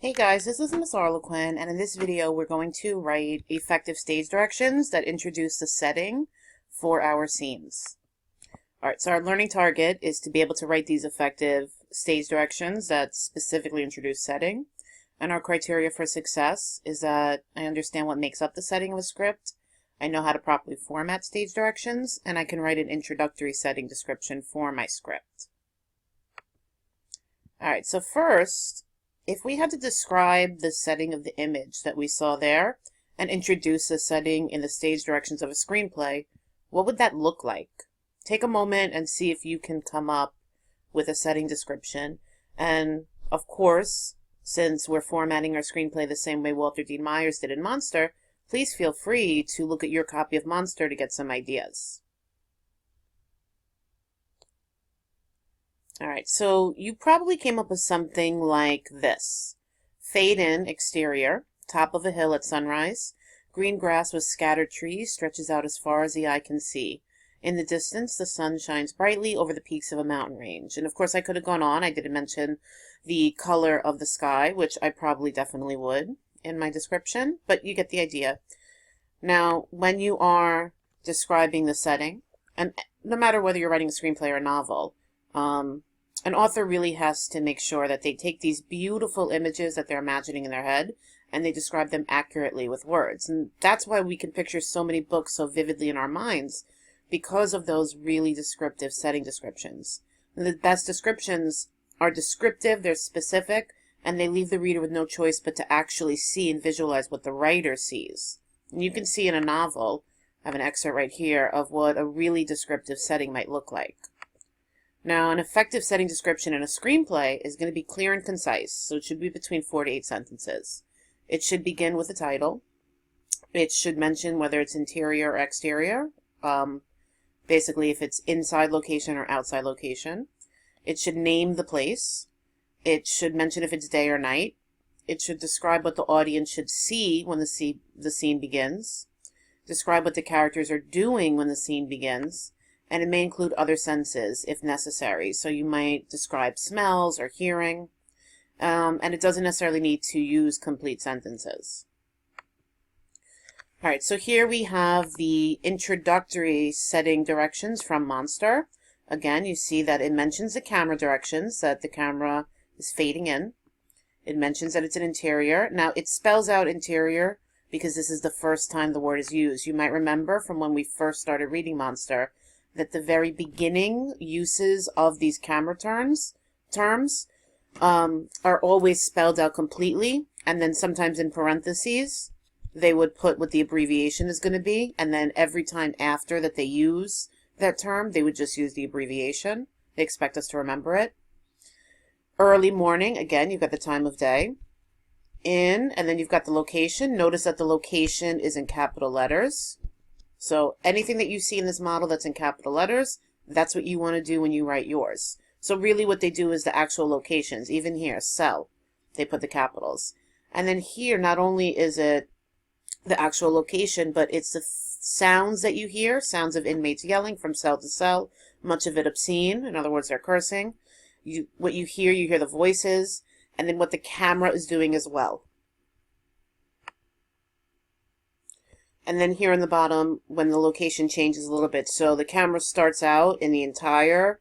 Hey guys, this is Miss Arlequin, and in this video we're going to write effective stage directions that introduce the setting for our scenes. Alright, so our learning target is to be able to write these effective stage directions that specifically introduce setting. And our criteria for success is that I understand what makes up the setting of a script, I know how to properly format stage directions, and I can write an introductory setting description for my script. Alright, so first, if we had to describe the setting of the image that we saw there and introduce the setting in the stage directions of a screenplay, what would that look like? Take a moment and see if you can come up with a setting description. And of course, since we're formatting our screenplay the same way Walter Dean Myers did in Monster, please feel free to look at your copy of Monster to get some ideas. All right, so you probably came up with something like this. Fade in, exterior, top of a hill at sunrise. Green grass with scattered trees stretches out as far as the eye can see. In the distance, the sun shines brightly over the peaks of a mountain range. And of course, I could have gone on. I didn't mention the color of the sky, which I probably definitely would in my description, but you get the idea. Now, when you are describing the setting, and no matter whether you're writing a screenplay or a novel, an author really has to make sure that they take these beautiful images that they're imagining in their head and they describe them accurately with words. And that's why we can picture so many books so vividly in our minds, because of those really descriptive setting descriptions. And the best descriptions are descriptive, they're specific, and they leave the reader with no choice but to actually see and visualize what the writer sees. And you can see in a novel, I have an excerpt right here, of what a really descriptive setting might look like. Now, an effective setting description in a screenplay is going to be clear and concise, so it should be between 4 to 8 sentences. It should begin with a title. It should mention whether it's interior or exterior, basically if it's inside location or outside location. It should name the place. It should mention if it's day or night. It should describe what the audience should see when the scene begins. Describe what the characters are doing when the scene begins. And it may include other senses if necessary. So you might describe smells or hearing, and it doesn't necessarily need to use complete sentences. All right, so here we have the introductory setting directions from Monster. Again, you see that it mentions the camera directions, that the camera is fading in. It mentions that it's an interior. Now, it spells out interior because this is the first time the word is used. You might remember from when we first started reading Monster that the very beginning uses of these camera terms are always spelled out completely, and then sometimes in parentheses they would put what the abbreviation is going to be, and then every time after that they use that term they would just use the abbreviation. They expect us to remember it. Early morning, again, you've got the time of day. In, and then you've got the location. Notice that the location is in capital letters. So anything that you see in this model that's in capital letters, that's what you want to do when you write yours. So really what they do is the actual locations. Even here, cell, they put the capitals. And then here, not only is it the actual location, but it's the sounds that you hear, sounds of inmates yelling from cell to cell, much of it obscene. In other words, they're cursing. What you hear the voices, and then what the camera is doing as well. And then here in the bottom, when the location changes a little bit. So the camera starts out in the entire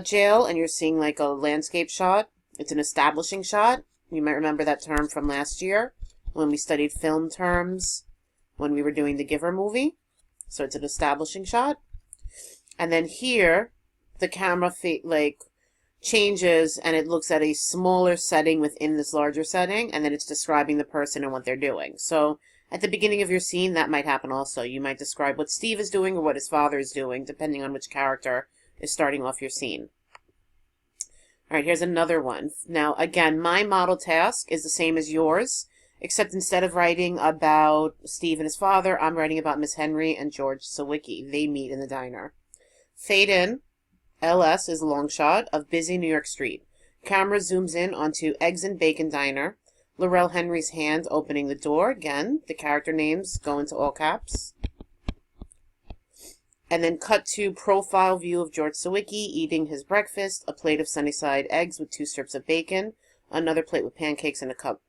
jail, and you're seeing like a landscape shot. It's an establishing shot. You might remember that term from last year when we studied film terms when we were doing the Giver movie. So it's an establishing shot. And then here, the camera changes, and it looks at a smaller setting within this larger setting, and then it's describing the person and what they're doing. So at the beginning of your scene, that might happen also. You might describe what Steve is doing or what his father is doing, depending on which character is starting off your scene. All right, here's another one. Now, again, my model task is the same as yours, except instead of writing about Steve and his father, I'm writing about Miss Henry and George Sawicki. They meet in the diner. Fade in. LS is a long shot of busy New York street. Camera zooms in onto Eggs and Bacon Diner. Laurel Henry's hand opening the door. Again, the character names go into all caps. And then cut to profile view of George Sawicki eating his breakfast, a plate of Sunnyside eggs with 2 strips of bacon, another plate with pancakes and a cup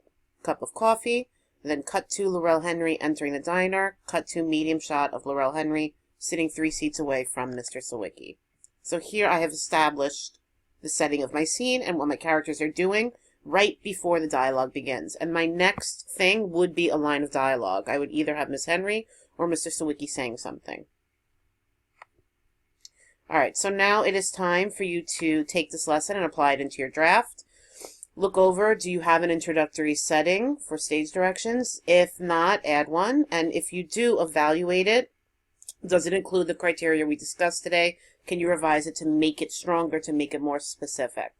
of coffee. Then cut to Laurel Henry entering the diner. Cut to medium shot of Laurel Henry sitting 3 seats away from Mr. Sawicki. So here I have established the setting of my scene and what my characters are doing right before the dialogue begins. And my next thing would be a line of dialogue. I would either have Miss Henry or Mr. Sawicki saying something. Alright, so now it is time for you to take this lesson and apply it into your draft. Look over, do you have an introductory setting for stage directions? If not, add one. And if you do, evaluate it. Does it include the criteria we discussed today? Can you revise it to make it stronger, to make it more specific?